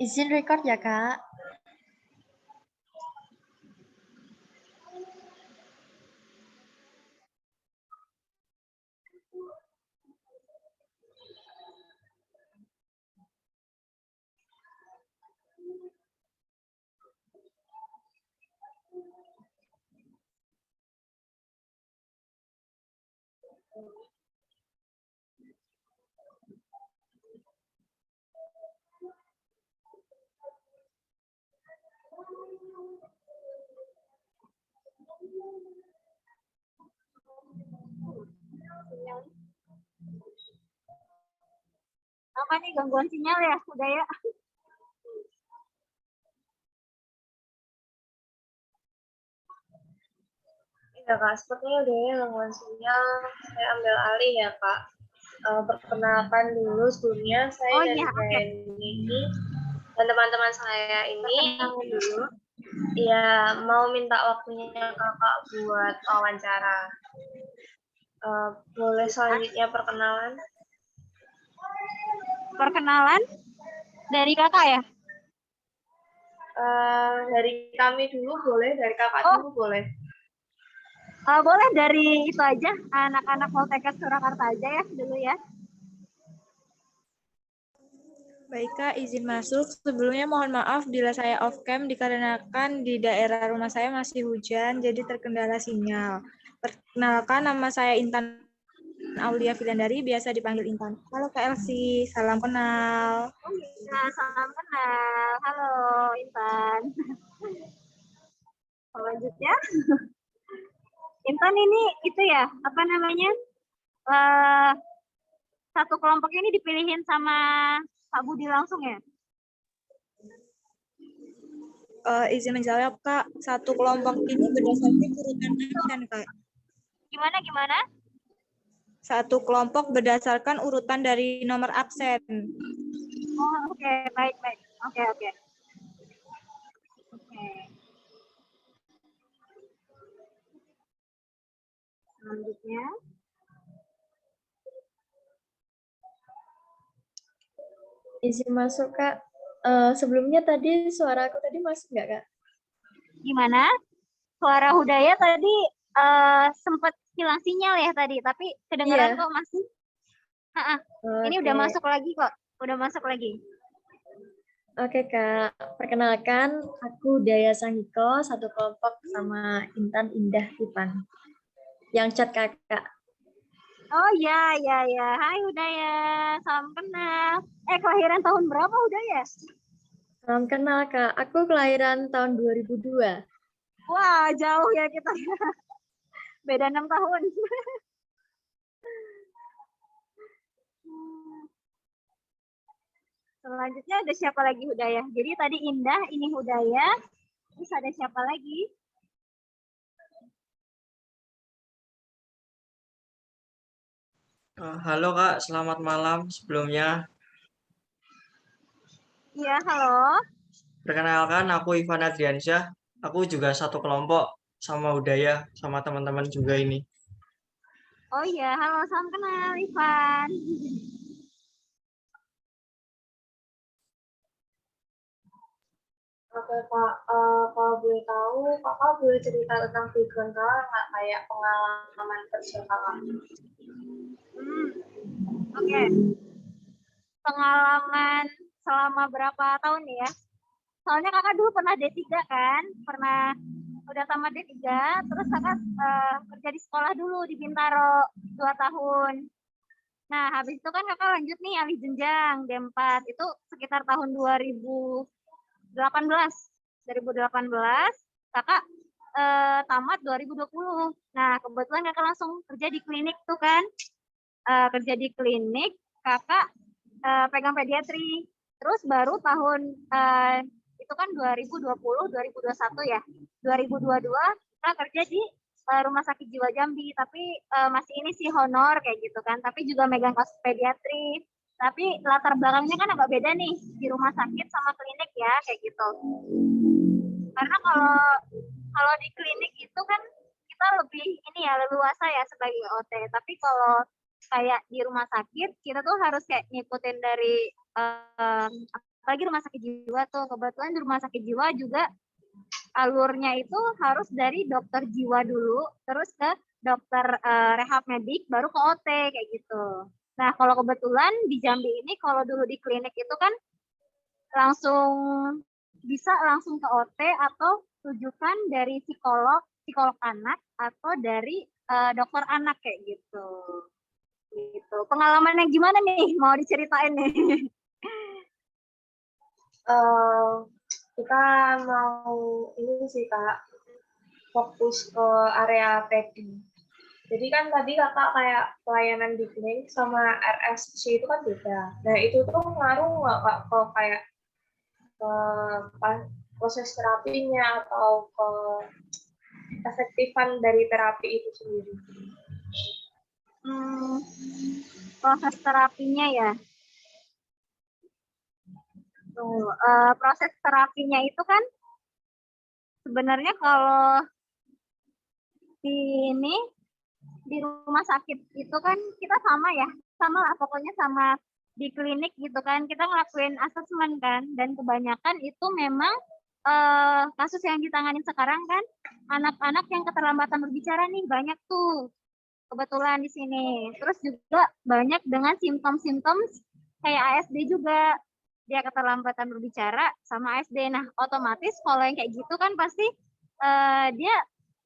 Izin record ya, Kak. Apa nih gangguan sinyal ya? Udah ya. Iya Kak, sepertinya udah ya gangguan sinyal. Saya ambil alih ya Kak. Perkenalkan dulu sebelumnya saya Oh dari iya, oke. ini dan teman-teman saya ini Perkenalan dulu. ya mau minta waktunya Kakak buat wawancara. Boleh selanjutnya perkenalan? Perkenalan dari kakak ya? Dari kami dulu boleh, dari Kakak dulu boleh. Boleh dari itu aja, anak-anak Poltekkes Surakarta aja ya dulu ya. Baik Kak, izin masuk. Sebelumnya mohon maaf bila saya off cam dikarenakan di daerah rumah saya masih hujan, jadi terkendala sinyal. Perkenalkan, nama saya Intan Aulia Filandari, biasa dipanggil Intan. Halo Kak Elsie, salam kenal. Oh iya, salam kenal. Halo Intan. Selanjutnya, Intan ini itu ya, apa namanya? Satu kelompok ini dipilihin sama Kak Budi langsung ya? Izin menjawab Kak, satu kelompok ini berdasarkan urutan absen Kak. Gimana? Satu kelompok berdasarkan urutan dari nomor absen. Oh, oke. Baik. Oke. Selanjutnya. Izin masuk, Kak. Sebelumnya tadi suara aku tadi masuk nggak, Kak? Gimana? Suara Hudaya tadi sempat hilang sinyal ya tadi, tapi kedengaran kok masih. Ini udah masuk lagi kok. Udah masuk lagi. Oke, Kak. Perkenalkan, aku Daya Sanggiko, satu kelompok sama Intan Indah Ipan. Yang chat Kakak. Oh ya. Hai Hudaya, salam kenal. Kelahiran tahun berapa Hudaya? Salam kenal, Kak. Aku kelahiran tahun 2002. Wah, jauh ya kita. Beda 6 tahun. Selanjutnya ada siapa lagi Hudaya? Jadi tadi Indah, ini Hudaya. Terus ada siapa lagi? Halo Kak, selamat malam sebelumnya. Iya, halo. Perkenalkan, aku Ivan Adriansyah. Aku juga satu kelompok sama Udaya, sama teman-teman juga ini. Oh iya, halo, salam kenal Ivan. Oke Kak, kalau boleh tahu, Kakak boleh cerita tentang background Kakak nggak, kayak pengalaman kerja Kakak? Oke. Pengalaman selama berapa tahun nih ya? Soalnya kakak dulu pernah D3 kan? Udah tamat D3, terus kakak kerja di sekolah dulu di Bintaro 2 tahun. Nah, habis itu kan kakak lanjut nih alih jenjang D4. Itu sekitar tahun 2018. 2018, kakak tamat 2020. Nah, kebetulan kakak langsung kerja di klinik tuh kan. Kerja di klinik, kakak pegang pediatri. Terus baru tahun itu kan 2020, 2021 ya. 2022 kita kerja di Rumah Sakit Jiwa Jambi, tapi masih ini sih honor kayak gitu kan. Tapi juga megang kasus pediatri. Tapi latar belakangnya kan agak beda nih di rumah sakit sama klinik ya kayak gitu. Karena kalau di klinik itu kan kita lebih ini ya leluasa ya sebagai OT. Tapi kalau kayak di rumah sakit kita tuh harus kayak ngikutin dari apalagi rumah sakit jiwa tuh. Kebetulan di rumah sakit jiwa juga alurnya itu harus dari dokter jiwa dulu, terus ke dokter rehab medik, baru ke OT kayak gitu. Nah, kalau kebetulan di Jambi ini, kalau dulu di klinik itu kan langsung bisa langsung ke OT atau rujukan dari psikolog anak atau dari dokter anak kayak gitu. Gitu. Pengalamannya gimana nih? Mau diceritain nih? Kita mau ini sih Kak, fokus ke area pedi. Jadi kan tadi Kakak kayak pelayanan di klinik sama RSC itu kan beda. Nah itu tuh ngaruh nggak Kak ke kayak ke proses terapinya atau ke efektifan dari terapi itu sendiri? Proses terapinya ya. Proses terapinya itu kan sebenarnya kalau di rumah sakit itu kan kita sama ya, sama lah pokoknya sama di klinik gitu kan, kita ngelakuin asesmen kan, dan kebanyakan itu memang kasus yang ditangani sekarang kan anak-anak yang keterlambatan berbicara nih banyak tuh kebetulan di sini. Terus juga banyak dengan simptom-simptom kayak ASD juga, dia keterlambatan berbicara sama ASD. Nah, otomatis kalau yang kayak gitu kan pasti dia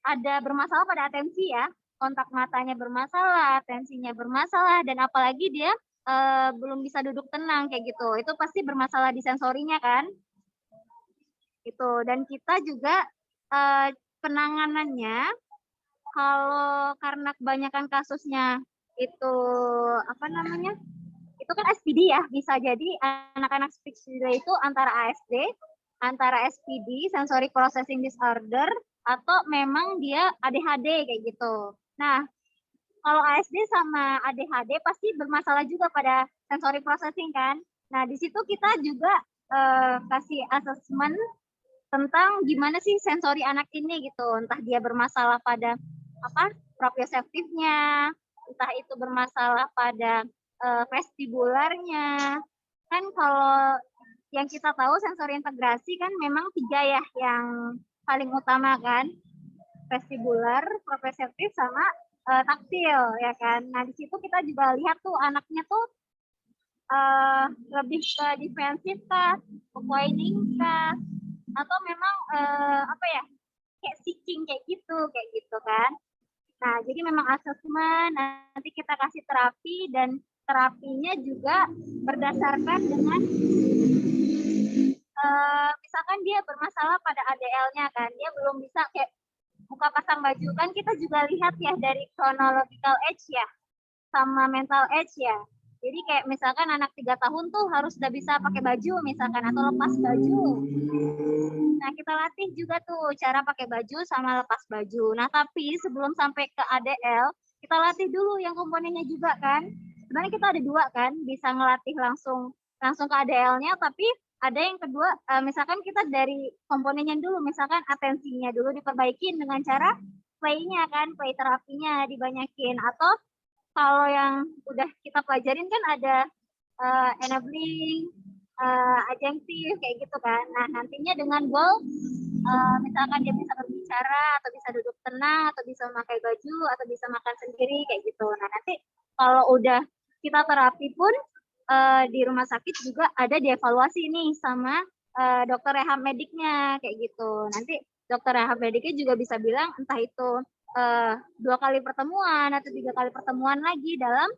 ada bermasalah pada atensi ya, kontak matanya bermasalah, atensinya bermasalah, dan apalagi dia belum bisa duduk tenang kayak gitu. Itu pasti bermasalah di sensorinya kan. Gitu. Dan kita juga penanganannya kalau karena kebanyakan kasusnya itu apa namanya? Itu kan SPD ya, bisa jadi anak-anak speech delay itu antara ASD, antara SPD, sensory processing disorder, atau memang dia ADHD kayak gitu. Nah, kalau ASD sama ADHD pasti bermasalah juga pada sensory processing kan. Nah, di situ kita juga kasih assessment tentang gimana sih sensori anak ini gitu. Entah dia bermasalah pada proprioseptifnya, entah itu bermasalah pada vestibularnya. Kan kalau yang kita tahu sensori integrasi kan memang 3 ya yang paling utama kan. Vestibular, proprioseptif sama taktil ya kan. Nah, di situ kita juga lihat tuh anaknya tuh lebih ke defensif kah, avoiding kah, atau memang kayak seeking kayak gitu kan. Nah, jadi memang asesmen, nanti kita kasih terapi, dan terapinya juga berdasarkan dengan misalkan dia bermasalah pada ADL-nya kan, dia belum bisa kayak buka pasang baju kan, kita juga lihat ya dari chronological age ya, sama mental age ya. Jadi kayak misalkan anak 3 tahun tuh harus udah bisa pakai baju misalkan, atau lepas baju. Nah, kita latih juga tuh cara pakai baju sama lepas baju. Nah, tapi sebelum sampai ke ADL, kita latih dulu yang komponennya juga kan. Sebenarnya kita ada 2 kan, bisa ngelatih langsung ke ADL-nya, tapi ada yang kedua, misalkan kita dari komponennya dulu, misalkan atensinya dulu diperbaikin dengan cara play-nya kan, play terapinya dibanyakin. Atau kalau yang udah kita pelajarin kan ada enabling, agentif kayak gitu kan. Nah, nantinya dengan goal misalkan dia bisa berbicara atau bisa duduk tenang atau bisa memakai baju atau bisa makan sendiri kayak gitu. Nah, nanti kalau udah kita terapi pun di rumah sakit juga ada dievaluasi nih sama dokter rehab mediknya kayak gitu. Nanti dokter rehab mediknya juga bisa bilang entah itu 2 kali pertemuan atau 3 kali pertemuan lagi dalam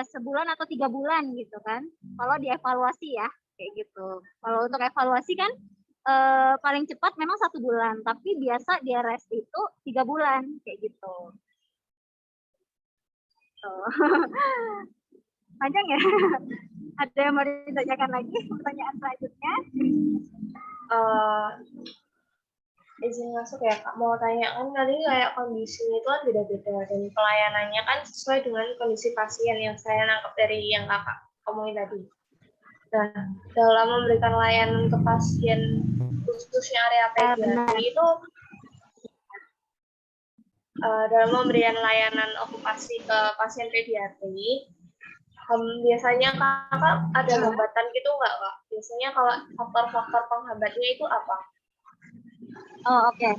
sebulan atau 3 bulan gitu kan. Kalau dievaluasi ya kayak gitu. Kalau untuk evaluasi kan paling cepat memang 1 bulan, tapi biasa dia rest itu 3 bulan kayak gitu. Panjang ya? Ada yang mau ditanyakan lagi pertanyaan selanjutnya? Izin masuk ya Kak, mau tanya kan tadi kayak kondisinya itu kan beda-beda dan pelayanannya kan sesuai dengan kondisi pasien yang saya nangkep dari yang Kakak omongin tadi. Nah, dalam memberikan layanan ke pasien khususnya area pediatri itu dalam memberikan layanan okupasi ke pasien pediatri Biasanya kakak ada hambatan gitu nggak kak? Biasanya kalau faktor-faktor penghambatnya itu apa? Oh, oke.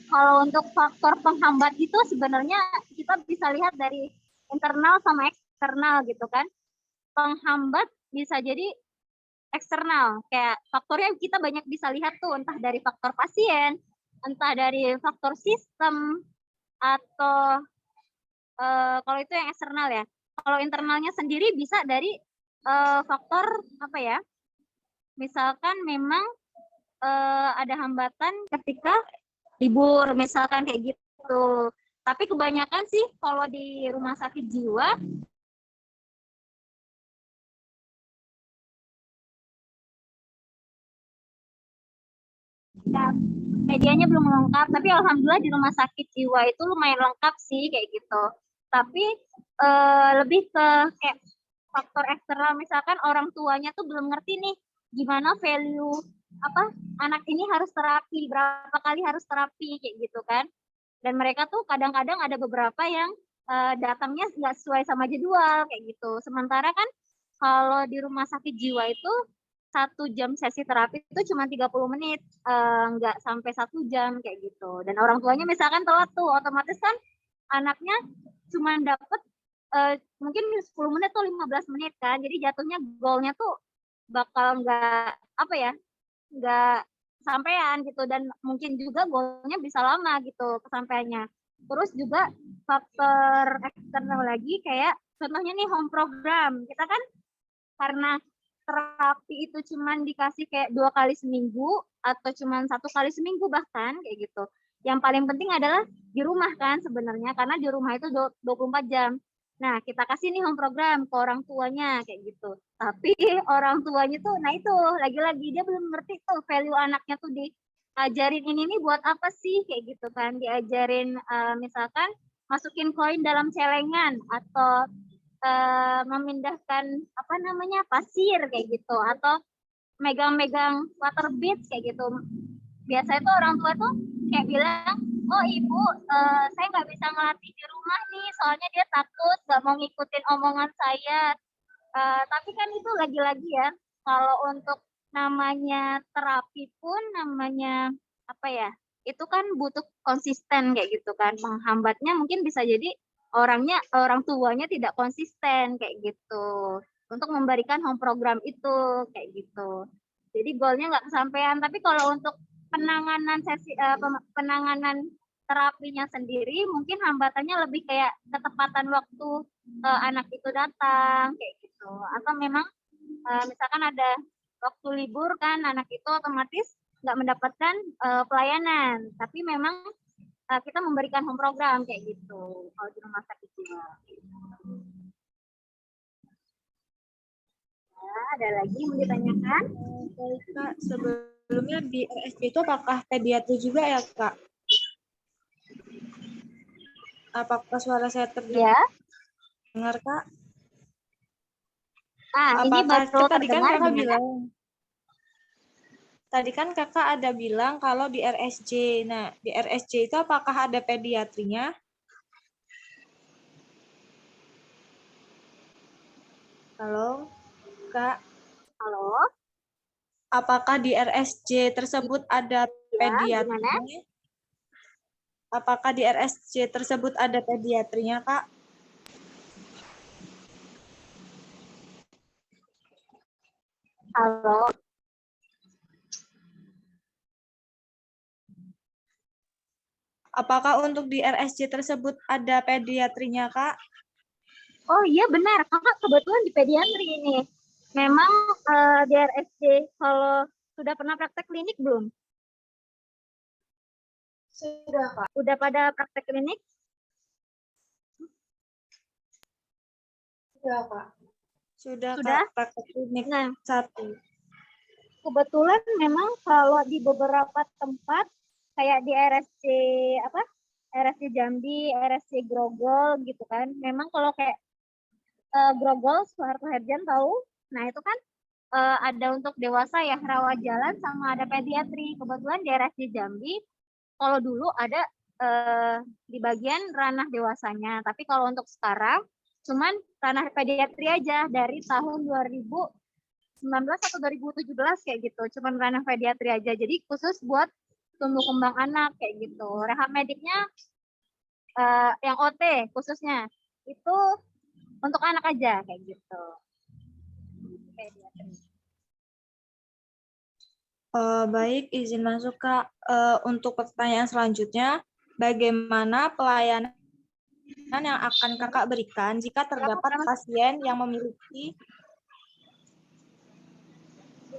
Kalau untuk faktor penghambat itu sebenarnya kita bisa lihat dari internal sama eksternal gitu kan. Penghambat bisa jadi eksternal, kayak faktornya kita banyak bisa lihat tuh, entah dari faktor pasien, entah dari faktor sistem, atau kalau itu yang eksternal ya. Kalau internalnya sendiri bisa dari faktor apa ya? Misalkan memang ada hambatan ketika libur, misalkan kayak gitu. Tapi kebanyakan sih kalau di rumah sakit jiwa ya, medianya belum lengkap, tapi alhamdulillah di rumah sakit jiwa itu lumayan lengkap sih kayak gitu. Tapi lebih ke kayak faktor eksternal, misalkan orang tuanya tuh belum ngerti nih gimana value apa anak ini harus terapi, berapa kali harus terapi kayak gitu kan. Dan mereka tuh kadang-kadang ada beberapa yang datangnya nggak sesuai sama jadwal kayak gitu. Sementara kan kalau di rumah sakit jiwa itu 1 jam sesi terapi itu cuma 30 menit, nggak sampai 1 jam kayak gitu. Dan orang tuanya misalkan telat tuh, otomatis kan anaknya cuma dapet mungkin 10 menit atau 15 menit kan. Jadi jatuhnya goalnya tuh bakal nggak apa ya, nggak sampean gitu, dan mungkin juga goalnya bisa lama gitu kesampaiannya. Terus juga faktor eksternal lagi kayak contohnya nih home program. Kita kan karena terapi itu cuman dikasih kayak 2 kali seminggu atau cuman 1 kali seminggu bahkan kayak gitu. Yang paling penting adalah di rumah kan sebenarnya, karena di rumah itu 24 jam. Nah, kita kasih nih home program ke orang tuanya kayak gitu. Tapi orang tuanya tuh, nah itu lagi-lagi dia belum ngerti tuh value anaknya tuh diajarin ini nih buat apa sih kayak gitu kan. Diajarin misalkan masukin koin dalam celengan atau memindahkan apa namanya pasir kayak gitu, atau megang-megang water beads kayak gitu. Biasanya tuh orang tua tuh kayak bilang, oh ibu saya nggak bisa ngelatih di rumah nih soalnya dia takut nggak mau ngikutin omongan saya. Tapi kan itu lagi-lagi ya, kalau untuk namanya terapi pun namanya apa ya, itu kan butuh konsisten kayak gitu kan. Menghambatnya mungkin bisa jadi orang tuanya tidak konsisten kayak gitu untuk memberikan home program itu kayak gitu. Jadi goalnya nggak kesampaian. Tapi kalau untuk penanganan terapinya sendiri mungkin hambatannya lebih kayak ketepatan waktu anak itu datang kayak gitu, atau memang misalkan ada waktu libur kan anak itu otomatis nggak mendapatkan pelayanan, tapi memang kita memberikan home program kayak gitu kalau di rumah sakit jiwa. Ada lagi yang mau ditanyakan? Baik, Kak. Sebelumnya di RSJ itu apakah pediatri juga ya, Kak? Apakah suara saya terdengar, Ya. Kak? Ini baru tadi kan terdengar Kakak gimana? bilang, tadi kan Kakak ada bilang kalau di RSJ. Nah, di RSJ itu apakah ada pediatrinya? Halo, Kak. Halo? Apakah di RSJ tersebut ada pediatrinya? Apakah di RSJ tersebut ada pediatrinya, Kak? Halo? Apakah untuk di RSJ tersebut ada pediatrinya, Kak? Oh iya benar, Kakak kebetulan di pediatri ini. Memang di RSJ kalau sudah pernah praktek klinik belum? Sudah kak. Udah pada praktek klinik? Sudah kak. Sudah, Sudah? Kak, praktek klinik Nah, 1. kebetulan memang kalau di beberapa tempat kayak di RSC apa? RSC Jambi, RSC Grogol gitu kan. Memang kalau kayak Grogol Soeharto Herjan tahu. Nah, itu kan ada untuk dewasa ya, rawat jalan sama ada pediatri. Kebetulan di RSC Jambi kalau dulu ada di bagian ranah dewasanya. Tapi kalau untuk sekarang cuman ranah pediatri aja dari tahun 2019 atau 2017 kayak gitu. Cuman ranah pediatri aja. Jadi khusus buat tumbuh kembang anak kayak gitu. Rehab mediknya yang OT khususnya itu untuk anak aja kayak gitu. Pediatri. Baik, izin masuk Kak. Untuk pertanyaan selanjutnya, bagaimana pelayanan yang akan Kakak berikan jika terdapat pasien yang memiliki...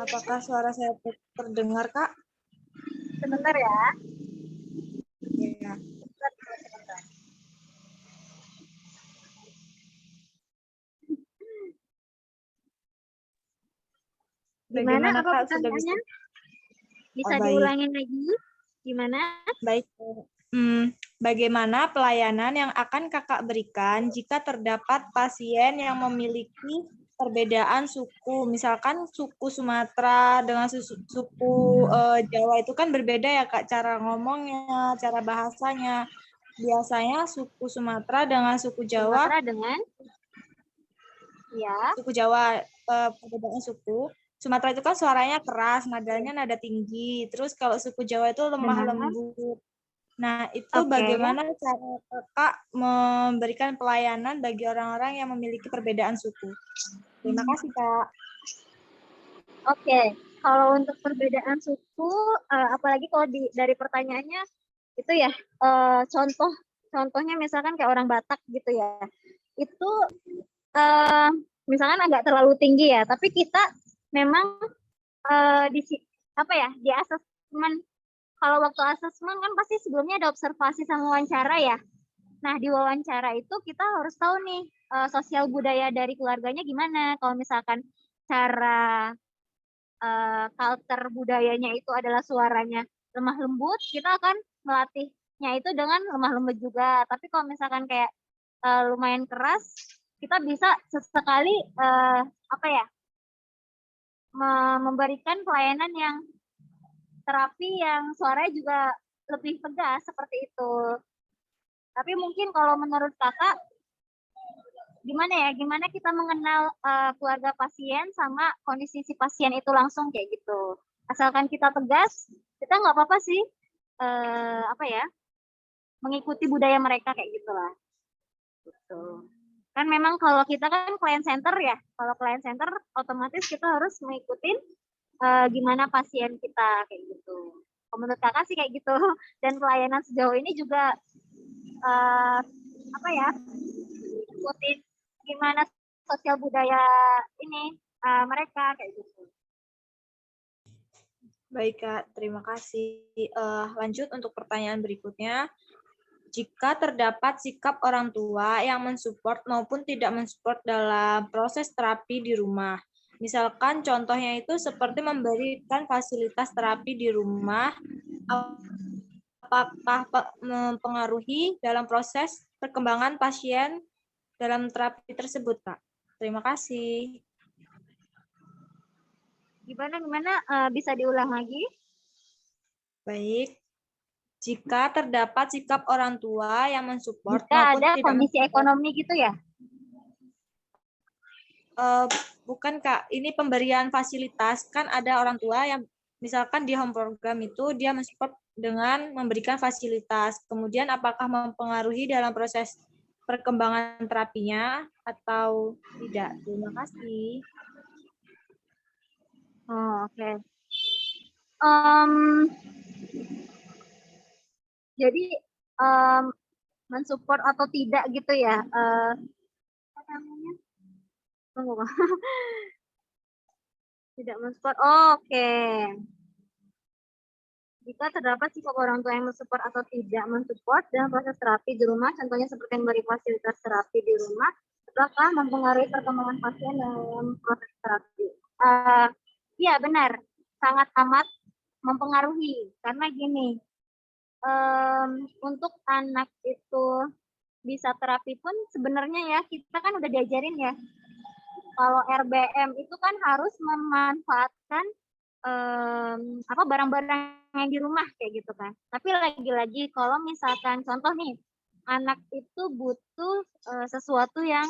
Apakah suara saya terdengar, Kak? Sebentar ya. Ya. Sebentar. Gimana apa Kak? Sudah pertanyaannya? Bisa baik. diulangin lagi? Gimana? Baik. Bagaimana pelayanan yang akan Kakak berikan jika terdapat pasien yang memiliki perbedaan suku? Misalkan suku Sumatera dengan suku Jawa itu kan berbeda ya Kak, cara ngomongnya, cara bahasanya. Biasanya suku Sumatera dengan suku Jawa. Sumatera dengan? Ya. Suku Jawa, perbedaan suku. Sumatera itu kan suaranya keras, nadanya nada tinggi. Terus kalau suku Jawa itu lemah lembut. Nah, itu bagaimana cara Kakak memberikan pelayanan bagi orang-orang yang memiliki perbedaan suku? Terima kasih, Kak. Oke, kalau untuk perbedaan suku, apalagi kalau dari pertanyaannya, itu ya, contohnya misalkan kayak orang Batak gitu ya, itu misalkan agak terlalu tinggi ya, tapi kita memang di asesmen. Kalau waktu asesmen kan pasti sebelumnya ada observasi sama wawancara ya. Nah, di wawancara itu kita harus tahu nih sosial budaya dari keluarganya gimana. Kalau misalkan cara culture budayanya itu adalah suaranya lemah lembut, kita akan melatihnya itu dengan lemah lembut juga. Tapi kalau misalkan kayak lumayan keras, kita bisa sesekali memberikan pelayanan yang terapi yang suaranya juga lebih tegas seperti itu. Tapi mungkin kalau menurut Kakak, gimana ya? Gimana kita mengenal keluarga pasien sama kondisi si pasien itu langsung kayak gitu. Asalkan kita tegas, kita nggak apa-apa sih mengikuti budaya mereka kayak gitulah. Gitu. Kan memang kalau kita kan client center ya. Kalau client center otomatis kita harus mengikuti gimana pasien kita kayak gitu. Menurut Kakak sih kayak gitu. Dan pelayanan sejauh ini juga ikutin gimana sosial budaya ini mereka kayak gitu. Baik Kak, terima kasih. Lanjut untuk pertanyaan berikutnya. Jika terdapat sikap orang tua yang mensupport maupun tidak mensupport dalam proses terapi di rumah, misalkan contohnya itu seperti memberikan fasilitas terapi di rumah, apakah mempengaruhi dalam proses perkembangan pasien dalam terapi tersebut, Kak? Terima kasih. Gimana? Bisa diulang lagi? Baik. Jika terdapat sikap orang tua yang mensupport jika maupun ada tidak kondisi ekonomi gitu ya? Bukan Kak, ini pemberian fasilitas. Kan ada orang tua yang misalkan di home program itu dia mensupport dengan memberikan fasilitas. Kemudian apakah mempengaruhi dalam proses perkembangan terapinya atau tidak? Terima kasih. Oh, oke. Jadi mensupport atau tidak gitu ya? Apa namanya? Tunggu. Tidak mensupport. Oke. Jika terdapat sikap orang tua yang mensupport atau tidak mensupport dalam proses terapi di rumah, contohnya seperti memberi fasilitas terapi di rumah, apakah mempengaruhi perkembangan pasien dalam proses terapi? Iya benar, sangat amat mempengaruhi. Karena gini, untuk anak itu bisa terapi pun sebenarnya ya kita kan udah diajarin ya. Kalau RBM itu kan harus memanfaatkan barang-barang yang di rumah kayak gitu kan. Tapi lagi-lagi kalau misalkan contoh nih anak itu butuh sesuatu yang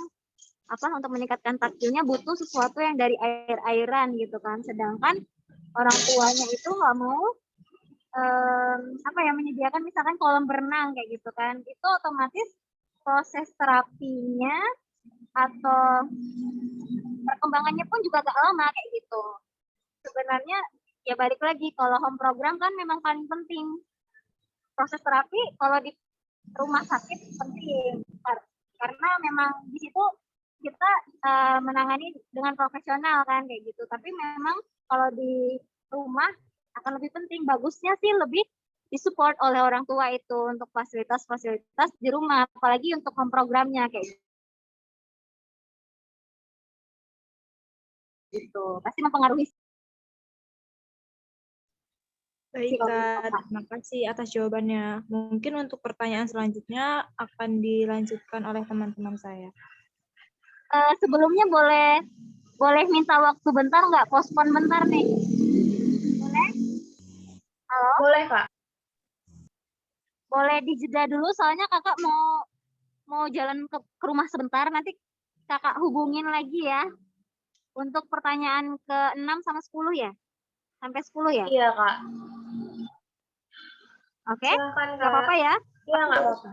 untuk meningkatkan takjilnya butuh sesuatu yang dari air-airan gitu kan. Sedangkan orang tuanya itu nggak mau menyediakan misalkan kolam berenang kayak gitu kan. Itu otomatis proses terapinya atau perkembangannya pun juga agak lama kayak gitu. Sebenarnya ya balik lagi, kalau home program kan memang paling penting. Proses terapi kalau di rumah sakit penting karena memang di situ kita menangani dengan profesional kan kayak gitu. Tapi memang kalau di rumah akan lebih penting, bagusnya sih lebih disupport oleh orang tua itu untuk fasilitas-fasilitas di rumah, apalagi untuk home programnya kayak gitu. Pasti mempengaruhi. Baik, Kak. Terima kasih atas jawabannya. Mungkin untuk pertanyaan selanjutnya akan dilanjutkan oleh teman-teman saya. Sebelumnya boleh minta waktu bentar nggak? Postpone bentar nih. Boleh? Halo? Boleh, Kak. Boleh dijeda dulu, soalnya kakak mau jalan ke rumah sebentar. Nanti kakak hubungin lagi ya. Untuk pertanyaan ke-6 sama 10 ya? Sampai 10 ya? Iya, Kak. Oke? Silakan, Nggak apa-apa Kak. ya? Iya, nggak apa-apa.